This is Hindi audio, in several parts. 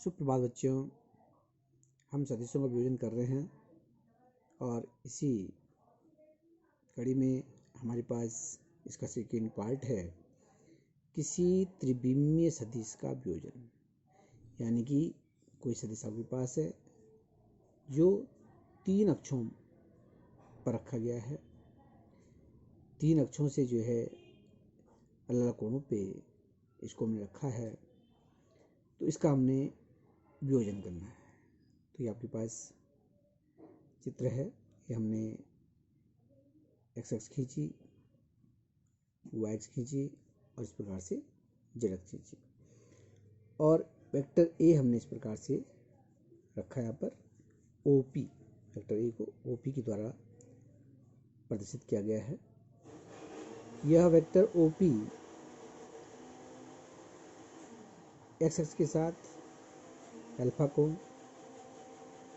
सुप्रभात बच्चों, हम सदिशों का वियोजन कर रहे हैं और इसी कड़ी में हमारे पास इसका सेकेंड पार्ट है किसी त्रिविमीय सदिश का वियोजन। यानी कि कोई सदिश आपके पास है जो 3 अक्षों पर रखा गया है, 3 अक्षों से जो है अलग अलग कोणों पे इसको हमने रखा है, तो इसका हमने वियोजन करना है। तो ये आपके पास चित्र है, ये हमने एक्स एक्स खींची, वाई एक्स खींची और इस प्रकार से जेड एक्स खींची और वेक्टर ए हमने इस प्रकार से रखा है यहाँ पर ओपी। वेक्टर ए को ओपी के द्वारा प्रदर्शित किया गया है। यह वेक्टर ओपी एक्स एक्स के साथ अल्फा कोण,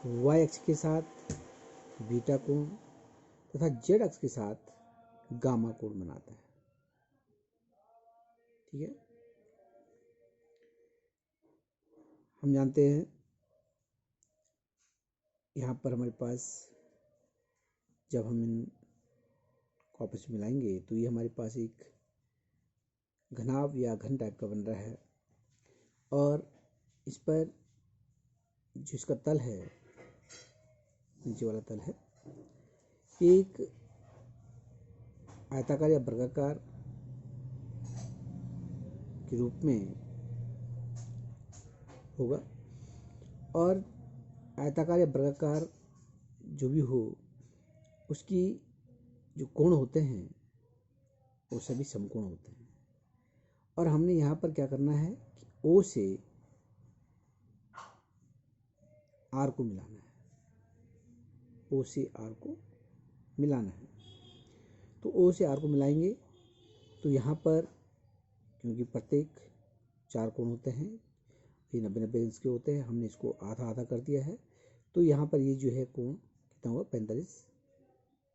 वाई एक्स के साथ बीटा कोण तथा जेड एक्स के साथ गामा कोण बनाता है। ठीक है, हम जानते हैं यहाँ पर हमारे पास जब हम इन को आपस में मिलाएंगे तो ये हमारे पास एक घनाभ या घन टाइप का बन रहा है और इस पर जो इसका तल है, नीचे वाला तल है, एक आयताकार या वर्गाकार के रूप में होगा और आयताकार या वर्गाकार जो भी हो उसकी जो कोण होते हैं वो सभी समकोण होते हैं। और हमने यहाँ पर क्या करना है कि O से R को मिलाना है, O से R को मिलाना है। तो O से R को मिलाएंगे तो यहाँ पर क्योंकि प्रत्येक 4 कोण होते हैं, ये 90-90 अंश के होते हैं, हमने इसको आधा आधा कर दिया है, तो यहाँ पर ये जो है कोण कितना हुआ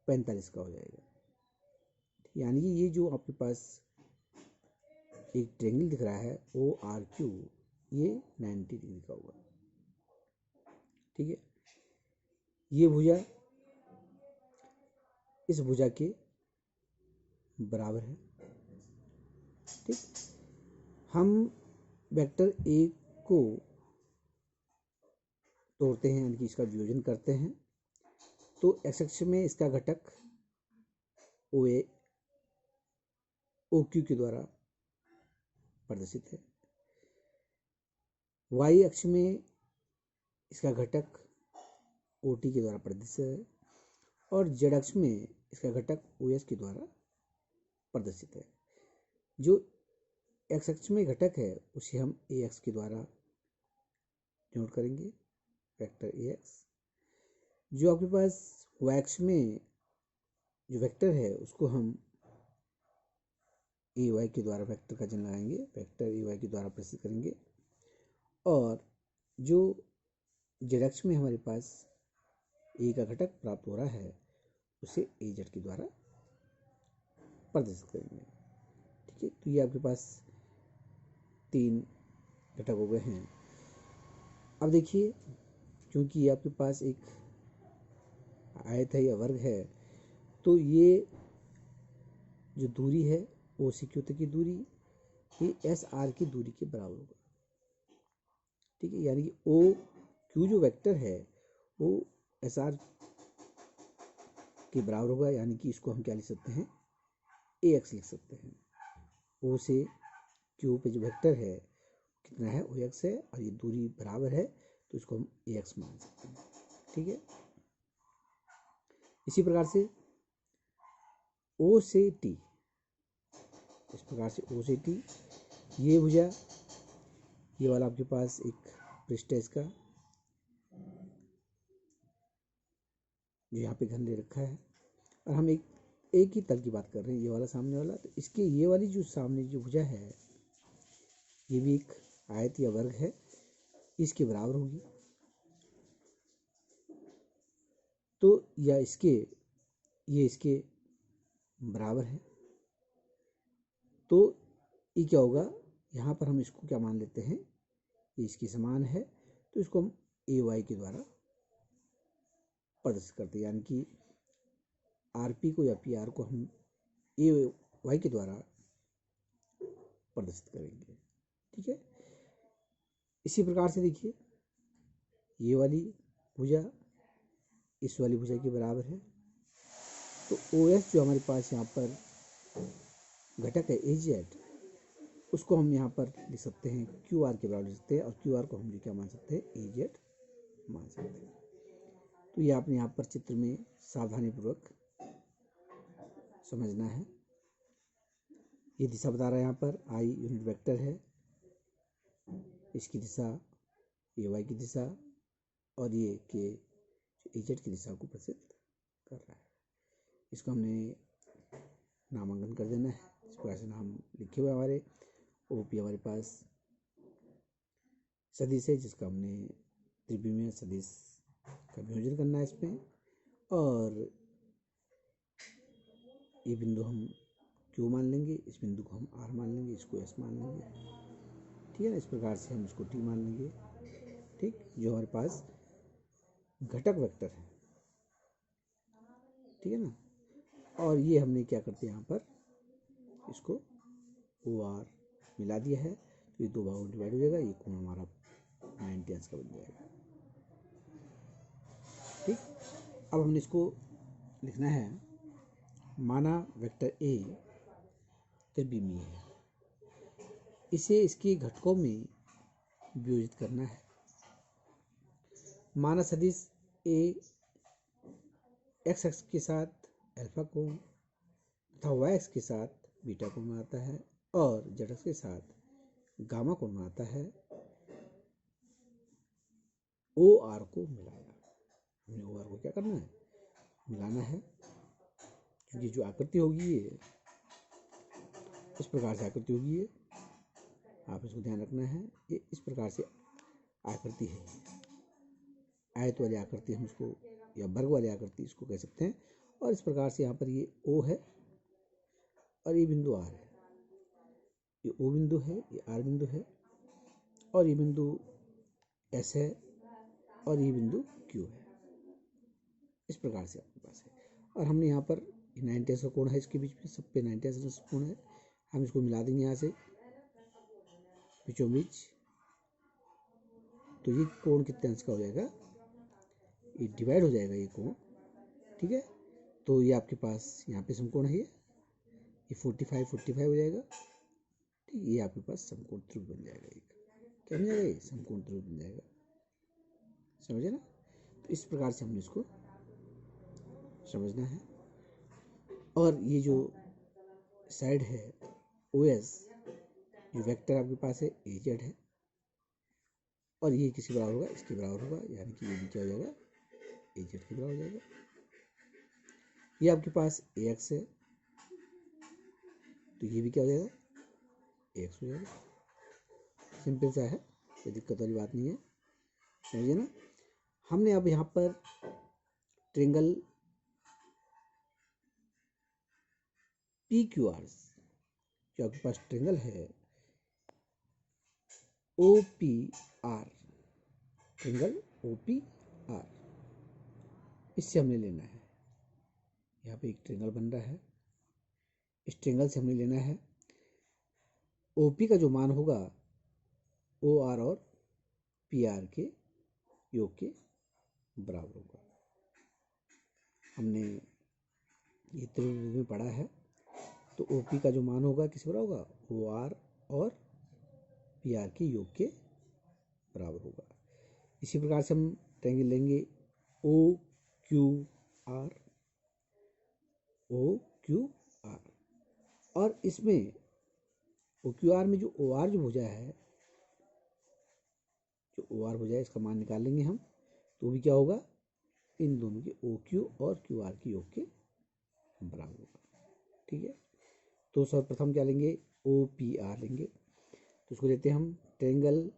45 का हो जाएगा। यानी कि ये जो आपके पास एक ट्रायंगल दिख रहा है ORQ, ये 90 डिग्री का होगा। ठीक है, ये भुजा इस भुजा के बराबर है। ठीक, हम वेक्टर ए को तोड़ते हैं, यानी कि इसका वियोजन करते हैं। तो एक्स अक्ष में इसका घटक OA OQ के द्वारा प्रदर्शित है, वाई अक्ष में इसका घटक OT के द्वारा प्रदर्शित है और जेड अक्ष में इसका घटक OS के द्वारा प्रदर्शित है। जो एक्स अक्ष में घटक है उसे हम AX के द्वारा नोट करेंगे, वेक्टर AX। जो आपके पास वाई अक्ष में जो वेक्टर है उसको हम AY के द्वारा वेक्टर का चिन्ह लगाएंगे, वेक्टर AY के द्वारा प्रदर्शित करेंगे। और जो जेड अक्ष में हमारे पास A का घटक प्राप्त हो रहा है उसे AZ के द्वारा प्रदर्शित करेंगे। ठीक है, तो ये आपके पास 3 घटक हो गए हैं। अब देखिए, क्योंकि ये आपके पास एक आयत है या वर्ग है, तो ये जो दूरी है O से Q तक की दूरी ये SR की दूरी के बराबर होगा। ठीक है, यानी कि OQ जो वेक्टर है वो SR के बराबर होगा, यानी कि इसको हम क्या लिख सकते हैं, AX लिख सकते हैं। O से Q पे जो वेक्टर है कितना है, OX है और ये दूरी बराबर है तो इसको हम AX मान सकते हैं। ठीक है, इसी प्रकार से O से T, इस प्रकार से O से T ये भुजा, ये वाला आपके पास एक पृष्ठ है इसका जो यहाँ पे घन ले रखा है और हम एक ही तल की बात कर रहे हैं, ये वाला सामने वाला। तो इसके ये वाली जो सामने जो भुजा है ये भी एक आयत या वर्ग है, इसके बराबर होगी। तो या ये इसके बराबर है, तो ये क्या होगा, यहाँ पर हम इसको क्या मान लेते हैं, ये इसके समान है तो इसको हम ए वाई के द्वारा प्रदर्शित करते हैं, यानी कि आर पी को या पी आर को हम ए वाई के द्वारा प्रदर्शित करेंगे। ठीक है, इसी प्रकार से देखिए ये वाली भुजा इस वाली भुजा के बराबर है, तो ओ एस जो हमारे पास यहाँ पर घटक है ए जेड, उसको हम यहाँ पर लिख सकते हैं क्यू आर के बराबर लिख सकते हैं, और क्यू आर को हम क्या मान सकते हैं, ए जेड मान सकते हैं। तो ये आपने यहाँ पर चित्र में सावधानीपूर्वक समझना है। ये दिशा बता रहा है, यहाँ पर आई यूनिट वेक्टर है, इसकी दिशा ए वाई की दिशा, और ये के ए जेड की दिशा को प्रदर्शित कर रहा है। इसको हमने नामांकन कर देना है। इस प्रकार से नाम लिखे हुए हमारे ओ पी हमारे पास सदिश है, जिसका हमने त्रिविमीय सदिश का वियोजन करना है इसमें, और ये बिंदु हम क्यू मान लेंगे, इस बिंदु को हम आर मान लेंगे, इसको एस मान लेंगे। ठीक है ना, इस प्रकार से हम इसको टी मान लेंगे। ठीक, जो हमारे पास घटक वेक्टर है। ठीक है ना, और ये हमने क्या करते हैं यहाँ पर इसको ओ आर मिला दिया है, तो ये दो भागों में डिवाइड हो जाएगा, ये कोण हमारा 90 अंश का बन जाएगा। ठीक, अब हमने इसको लिखना है, माना वेक्टर ए त्रिविमीय है, इसे इसके घटकों में वियोजित करना है। माना सदिश ए एक्स एक्स के साथ अल्फा कोण तथा वाई एक्स के साथ बीटा कोण बनाता है, और जेड एक्स के साथ गामा कोण बनाता है। ओ आर को मिलाया, हमने ओ आर को क्या करना है, मिलाना है, क्योंकि जो आकृति होगी ये इस प्रकार से आकृति होगी, ये आप इसको ध्यान रखना है, ये इस प्रकार से आकृति है, आयत वाली आकृति हम इसको, या वर्ग वाली आकृति इसको कह सकते हैं। और इस प्रकार से यहाँ पर ये ओ है और ये बिंदु आर है, ये ओ बिंदु है, ये आर बिंदु है, और ये बिंदु एस है, और ये बिंदु क्यू है। इस प्रकार से आपके पास है, और हमने यहाँ पर 90 अंश का कोण है, इसके बीच में सब पे 90 अंश का कोण है, हम इसको मिला देंगे यहाँ से बीचों बीच। तो ये कोण कितने अंश का हो जाएगा, ये डिवाइड हो जाएगा ये कोण। ठीक है, तो ये आपके पास यहाँ पे समकोण है, ये 45 हो जाएगा। ठीक, ये आपके पास समकोण त्रिभुज बन जाएगा, ये क्या बन जाएगा, ये समकोण त्रिभुज बन जाएगा। समझे ना, तो इस प्रकार से हमने इसको समझना है। और ये जो साइड है ओ एस, जो वेक्टर आपके पास है ए जेड है, और ये किसके बराबर होगा, इसके बराबर होगा, यानी कि ये भी क्या हो जाएगा, ए जेड के बराबर हो जाएगा। ये आपके पास ए एक्स है, तो ये भी क्या हो जाएगा, ए एक्स हो जाएगा। सिंपल सा है, कोई दिक्कत वाली बात नहीं है, समझिए ना। हमने अब यहाँ पर ट्रेंगल पी क्यू आर, जो आपके पास ट्रेंगल है O P R, triangle O P R, इससे हमने लेना है। यहाँ पे एक ट्रेंगल बन रहा है, इस ट्रेंगल से हमने लेना है ओ पी का जो मान होगा ओ आर और पी आर के योग के बराबर होगा। हमने ये त्रिभुज में पढ़ा है, तो ओ पी का जो मान होगा किस बराबर होगा, ओ आर और पी आर के योग के बराबर होगा। इसी प्रकार से हम ट्रायंगल लेंगे O Q R, O Q R, और इसमें ओ क्यू आर में जो ओ आर जो भुजा है, जो ओ आर भुजा है, इसका मान निकाल लेंगे हम, तो भी क्या होगा, इन दोनों के ओ क्यू और क्यू आर के योग के बराबर होगा। ठीक है, तो सर्वप्रथम क्या लेंगे, ओ पी आर लेंगे, तो उसको लेते हैं हम ट्रायंगल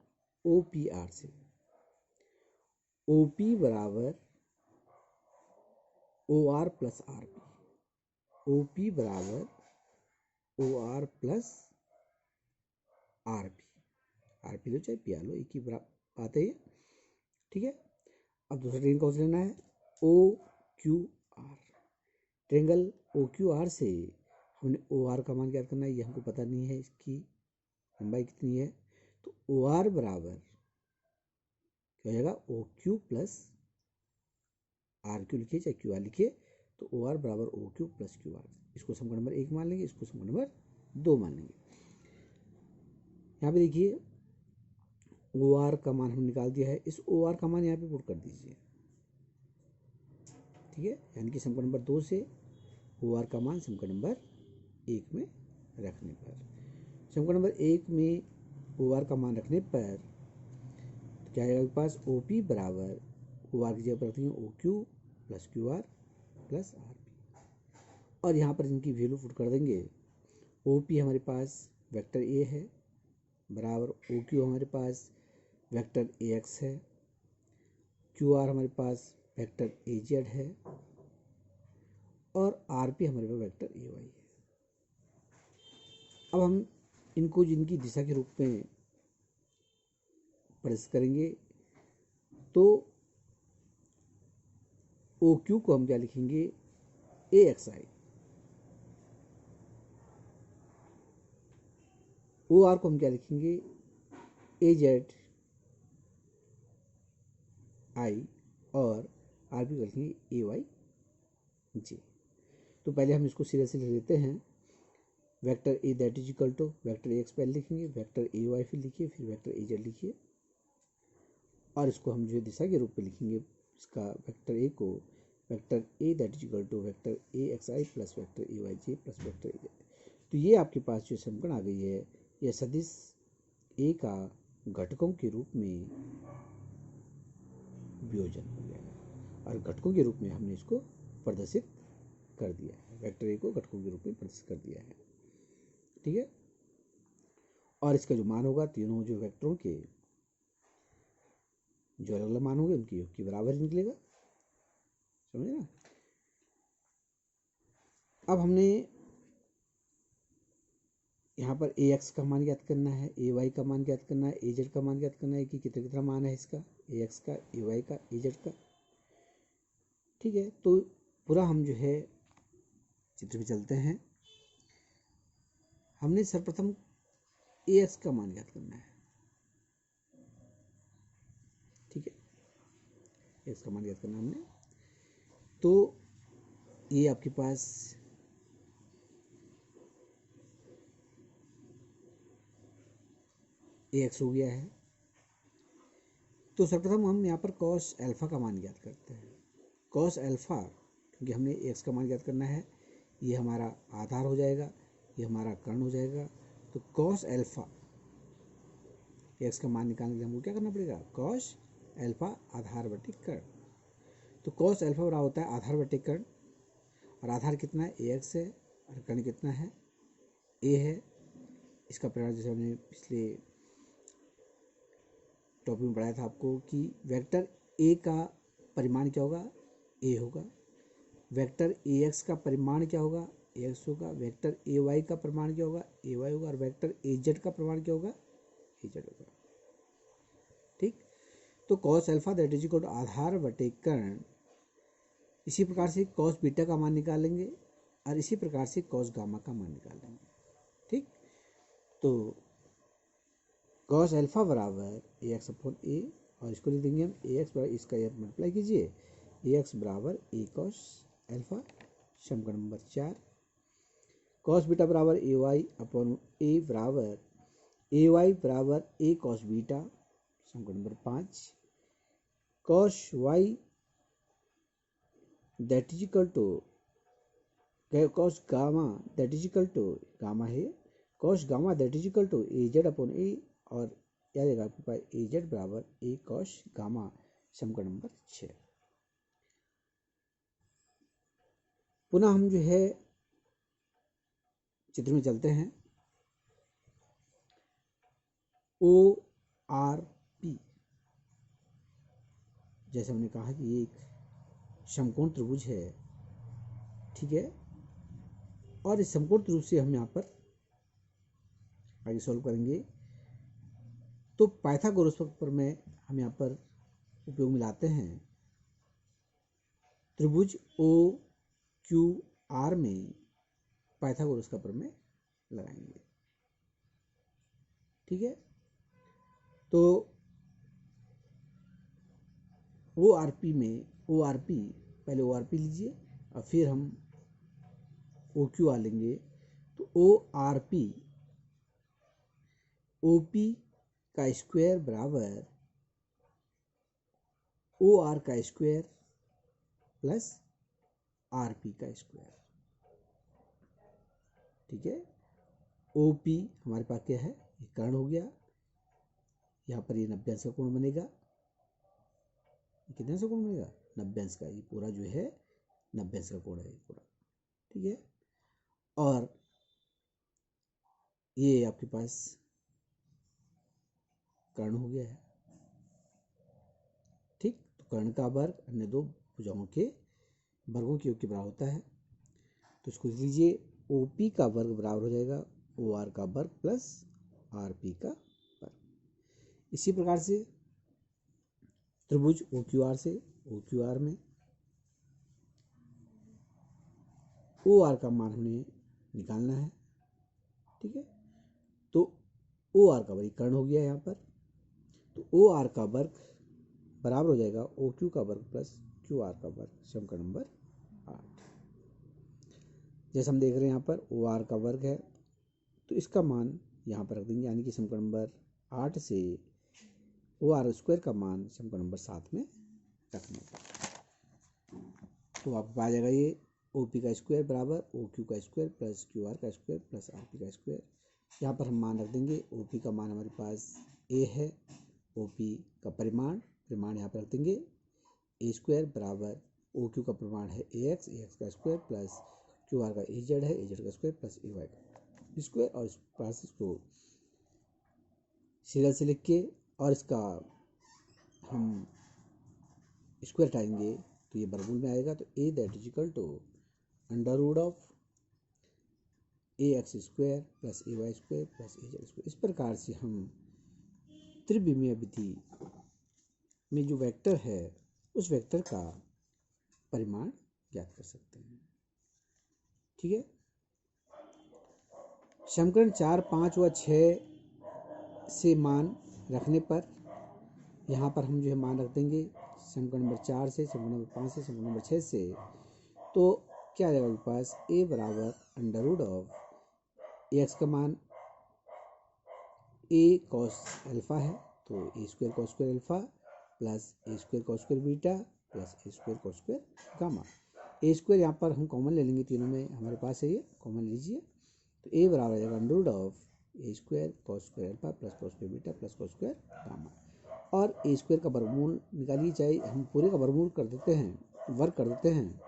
ओ पी आर से, ओ पी बराबर O R plus R P, O P बराबर O R plus R P, R P लो चाहे पी आर लो, एक ही बात है ये। ठीक है। अब दूसरा ट्रेंगल कौन सा लेना है, O Q R. Triangle O Q R से हमने ओ आर का मान ज्ञात करना है, ये हमको पता नहीं है इसकी लंबाई कितनी है। तो ओ आर बराबर क्या हो जाएगा, O Q plus R Q लिखिए चाहे क्यू आर लिखिए। तो ओ आर बराबर O Q plus Q R. इसको समीकरण नंबर 1 मान लेंगे, इसको समीकरण नंबर 2 मान लेंगे। यहाँ पे देखिए ओ आर का मान हम निकाल दिया है, इस ओ आर का मान यहाँ पे पुट कर दीजिए, ठीक है। यानी कि समीकरण नंबर 2 से ओ आर का मान समीकरण नंबर 1 में रखने पर, समीकरण नंबर 1 में ओ आर का मान रखने पर तो क्या आएगा आपके पास, ओ पी बराबर ओ आर की जगह पर रखते हैं O Q plus Q R plus R P, और यहाँ पर इनकी वैल्यू पुट कर देंगे। ओ पी हमारे पास वेक्टर ए है बराबर ओ क्यू हमारे पास वेक्टर ए एक्स है, क्यू आर हमारे पास वेक्टर ए जेड है, और आर पी हमारे पास वेक्टर ए वाई है। अब हम इनको जिनकी दिशा के रूप में प्रदर्शित करेंगे, तो ओ क्यू को हम क्या लिखेंगे, ए एक्स आई, ओ आर को हम क्या लिखेंगे, ए जेड आई, और आर पी को लिखेंगे ए वाई जे। तो पहले हम इसको सीधे से लिख लेते हैं, vector A that is equal to vector A X पहले लिखेंगे, वेक्टर ए वाई फिर लिखिए, फिर वेक्टर ए जेड लिखिए, और इसको हम जो दिशा के रूप में लिखेंगे, इसका वेक्टर ए को vector A that is equal to vector A X I plus vector A Y J plus vector A Z. तो ये आपके पास जो समीकरण आ गई है, यह सदिश ए का घटकों के रूप में वियोजन हो गया, और घटकों के रूप में हमने इसको प्रदर्शित कर दिया है, वेक्टर ए को घटकों के रूप में प्रदर्शित कर दिया है, ठीक है। और इसका जो मान होगा, तीनों जो वेक्टरों के जो अलग अलग मान होंगे उनकी योग के बराबर ही निकलेगा, समझे ना। अब हमने यहाँ पर ए एक्स का मान ज्ञात करना है, ए वाई का मान ज्ञात करना है, ए जेड का मान ज्ञात करना है कि कितना कितना मान है इसका, ए एक्स का, ए वाई का, ए जेड का, ठीक है। तो पूरा हम जो है चित्र में चलते हैं। हमने सर्वप्रथम ए एक्स का मान ज्ञात करना है, ठीक है, एक्स का मान ज्ञात करना हमने। तो ये आपके पास ए एक्स हो गया है। तो सर्वप्रथम हम यहाँ पर कॉस अल्फा का मान ज्ञात करते हैं। कॉस अल्फा, क्योंकि हमने एक्स का मान ज्ञात करना है, ये हमारा आधार हो जाएगा, ये हमारा कर्ण हो जाएगा। तो कॉस अल्फा एक्स का मान निकालने के लिए हमको क्या करना पड़ेगा, कॉस अल्फा आधार बटे कर्ण। तो कॉस अल्फा बराबर होता है आधार बटे कर्ण, और आधार कितना है, ए एक्स है, और कर्ण कितना है, ए है। इसका परिणाम जैसे हमने पिछले टॉपिक में पढ़ाया था आपको कि वेक्टर ए का परिमाण क्या होगा, ए होगा, वेक्टर ए एक्स का परिमाण क्या होगा, ए एक्स होगा, वेक्टर ए वाई का परिमाण क्या होगा, ए वाई होगा, और वेक्टर ए जेड का परिमाण क्या होगा, ए जेड होगा, ठीक। तो cos alpha that is equal to आधार बटे कर्ण। इसी प्रकार से कॉस बीटा का मान निकालेंगे, और इसी प्रकार से कॉस गामा का मान निकालेंगे, ठीक। तो कॉस अल्फा बराबर ए एक्स अपॉन ए, और इसको लिख देंगे हम ए एक्स बराबर, इसका यार मल्टीप्लाई कीजिए, ए एक्स बराबर ए कॉस अल्फा, समीकरण नंबर 4। कॉस बीटा बराबर ए वाई अपॉन ए बराबर ए वाई बराबर ए कॉस बीटा, समीकरण number 5। Cos Y that is equal to cos gamma that is equal to gamma है, cos gamma that is equal to A Z upon A, और याद रहेगा आपके पास ए जेड बराबर ए कॉस गामा, समीकरण नंबर 6। पुनः हम जो है चित्र में चलते हैं। ओ आर पी, जैसे हमने कहा कि ये एक समकोण त्रिभुज है, ठीक है, और इस समकोण त्रिभुज से हम यहाँ पर आगे सॉल्व करेंगे। तो पाइथागोरस पर मैं हम यहाँ पर उपयोग में लाते हैं, त्रिभुज ओ क्यू आर में पाइथागोरस का प्रमेय लगाएंगे। ठीक है, तो ओ आर पी में पहले ओ आर पी लीजिए और फिर हम ओ क्यू आर लेंगे। तो O R P O P का स्क्वायर बराबर ओ आर का स्क्वायर प्लस आर पी का स्क्वायर। ठीक है, ओ पी हमारे पास क्या है, ये कर्ण हो गया, यहाँ पर ये 90 अंश का कोण बनेगा। कितने अंश का कोण बनेगा, 90 अंश का। ये पूरा जो है 90 अंश का कोण है पूरा। ठीक है, और ये आपके पास कर्ण हो गया है। ठीक, तो कर्ण का वर्ग अन्य दो भुजाओं के वर्गों के योग के बराबर होता है। तो इसको लिख लीजिए, ओ पी का वर्ग बराबर हो जाएगा ओ आर का वर्ग प्लस आर पी का वर्ग। इसी प्रकार से त्रिभुज ओ क्यू आर से ओ क्यू आर में ओ आर का मान हमें निकालना है। ठीक है, तो ओ आर का वर्ग कर्ण हो गया यहाँ पर, तो ओ आर का वर्ग बराबर हो जाएगा ओ क्यू का वर्ग प्लस क्यू आर का वर्ग, समीकरण नंबर 8। जैसे हम देख रहे हैं यहाँ पर ओ आर का वर्ग है, तो इसका मान यहाँ पर रख देंगे, यानी कि समीकरण नंबर 8 से ओ आर स्क्वायर का मान समीकरण नंबर 7 में रखने का। तो आपको आ जाएगा ये ओ पी का स्क्वायर बराबर ओ क्यू का स्क्वायर प्लस क्यू आर का स्क्वायर प्लस आर पी का स्क्वायर। यहाँ पर हम मान रख देंगे, ओ पी का मान हमारे पास ए है, ओ पी का परिमाण यहाँ पर रख देंगे ए स्क्वायर बराबर ओ क्यू का परिमाण है ए एक्स का स्क्वायर प्लस क्यू आर का ए जेड है, ए जेड का स्क्वायर प्लस ए वाई का स्क्वायर। और इस प्रोसेस को सीरियल से लिख के और इसका हम स्क्वायर हटाएंगे तो ये वर्गमूल में आएगा। तो A that is equal to under root of A X square plus A Y square plus A Z square. इस प्रकार से हम त्रिविमीय विधि में जो वेक्टर है उस वेक्टर का परिमाण ज्ञात कर सकते हैं। ठीक है, समीकरण 4, 5 व 6 से मान रखने पर यहाँ पर हम जो है मान रख देंगे समीकरण नंबर 4 से, समीकरण नंबर 5 से, समीकरण नंबर 6 से। तो क्या आ जाएगा आपके पास, ए बराबर under root of A X का मान ए कॉस अल्फा है, तो A square cos square alpha plus A square cos square beta plus A square cos square gamma. A square यहाँ पर हम कॉमन ले लेंगे, तीनों में हमारे पास है, ये कॉमन लीजिए। तो ए बराबर आ जाएगा under root of A square cos square alpha plus cos square beta plus cos square gamma. और ए स्क्वायर का वर्गमूल निकालिए, चाहे हम पूरे का वर्गमूल कर देते हैं, वर्ग कर देते हैं,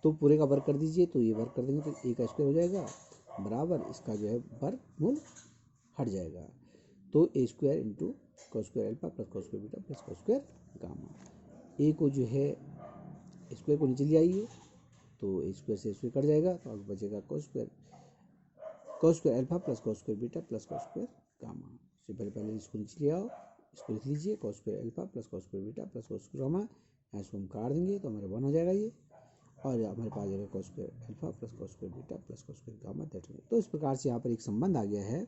तो पूरे का वर्ग कर दीजिए, तो ये वर्ग कर देंगे तो ए का स्क्वायर हो जाएगा बराबर इसका जो है वर्गमूल हट जाएगा। तो A square into cos square alpha plus cos square beta plus cos square gamma. A को जो है स्क्वायर को नीचे ले आइए, तो ए स्क्वायर से स्क्वायर कट जाएगा, तो अब बचेगा cos square alpha plus cos square beta plus cos square gamma. इससे पहले इसको नीचे ले आओ, इसको लिख लीजिए cos square alpha plus cos square beta plus cos square gamma. इसको हम काट देंगे तो हमारे 1 हो जाएगा ये, और हमारे पास आ जाएगा cos square alpha plus cos square beta plus cos square gamma that. तो इस प्रकार से यहाँ पर एक संबंध आ गया है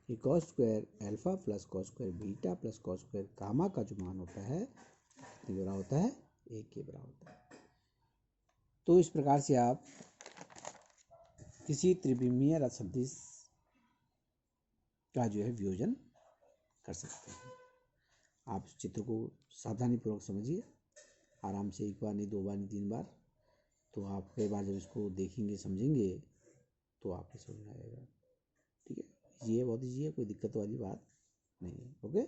कि cos square alpha plus cos square beta plus cos square gamma का जो मान होता है कितने बराबर होता है, 1 के बराबर होता है। तो इस प्रकार से आप किसी त्रिविमीय रथ सदिश का जो है वियोजन कर सकते हैं। आप इस चित्र को सावधानी पूर्वक समझिए, आराम से, एक बार नहीं, 2 बार नहीं, 3 बार, तो आप कई बार जब इसको देखेंगे समझेंगे तो आपको समझ में आएगा। ठीक है, ये बहुत ईजी है, कोई दिक्कत वाली बात नहीं है। ओके।